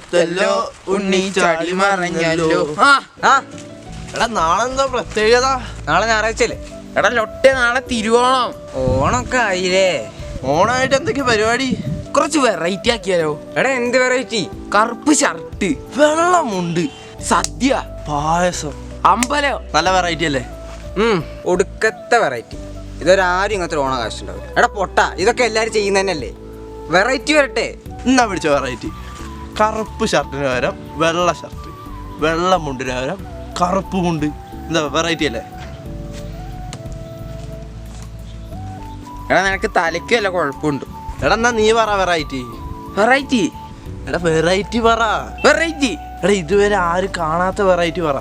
അടുത്തല്ലോ ഉണ്ണി ചാടി മറഞ്ഞല്ലോ. എടാ നാളെ എന്താ പ്രത്യേകത? നാളെ ഞായറാഴ്ചയല്ലേ? എടാ ലൊട്ടെ നാളെ തിരുവോണം. ഓണൊക്കെ ആയില്ലേ? ഓണായിട്ട് എന്തൊക്കെ പരിപാടി? കുറച്ച് വെറൈറ്റി ആക്കിയാലോ? എടാ എന്ത് വെറൈറ്റി? കറുപ്പ് ഷർട്ട്, വെള്ളമുണ്ട്, സദ്യ, പായസം, അമ്പലം. നല്ല വെറൈറ്റി അല്ലേ? ഒടുക്കത്തെ വെറൈറ്റി. ഇതൊരാരും ഇങ്ങനത്തെ ഓണ കാശുണ്ടാവില്ല. എടാ പൊട്ട, ഇതൊക്കെ എല്ലാരും ചെയ്യുന്ന തന്നെയല്ലേ? വെറൈറ്റി വരട്ടെ. എന്നാ പിടിച്ച വെറൈറ്റി. കറുപ്പ് ഷർട്ടിന് പകരം വെള്ള ഷർട്ട്, വെള്ള മുണ്ടിന് പകരം കറുപ്പ് മുണ്ട്. എന്താ വെറൈറ്റി അല്ലേ? എടാ നിനക്ക് തലയ്ക്ക് വല്ല കുഴപ്പമുണ്ട്? എടാ എന്നാ നീ പറ വെറൈറ്റി. വെറൈറ്റി എടാ വെറൈറ്റി പറ. വെറൈറ്റി എടാ ഇതുവരെ ആരും കാണാത്ത വെറൈറ്റി പറ.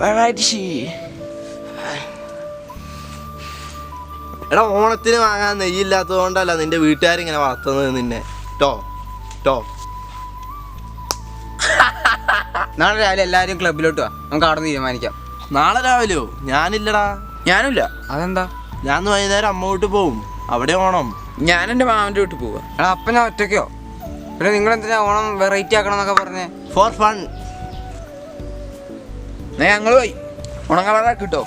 വെറൈറ്റി. എടാ ഓണത്തിന് വാങ്ങാൻ നെയ്യില്ലാത്തത് കൊണ്ടല്ല നിന്റെ വീട്ടുകാരിങ്ങനെ വളർത്തുന്നത് നിന്നെ. ടോ ടോ നാളെ രാവിലെ എല്ലാരും ക്ലബിലോട്ട് വാ, നമുക്ക് അവിടെ തീരുമാനിക്കാം. നാളെ രാവിലെയോ? ഞാനില്ലടാ. ഞാനുമില്ല. അതെന്താ? ഞാൻ വൈകുന്നേരം അമ്മ വീട്ടിൽ പോവും. അവിടെ ഓണം. ഞാൻ എൻ്റെ മാമൻ്റെ വീട്ടിൽ പോവാ. എടാ അപ്പൊ ഞാൻ ഒറ്റയ്ക്കോ? പിന്നെ നിങ്ങൾ എന്തിനാ ഓണം വെറൈറ്റി ആക്കണം എന്നൊക്കെ പറഞ്ഞേ? For fun. ഞങ്ങൾ പോയി ഓണം കളറാക്കിട്ടോ.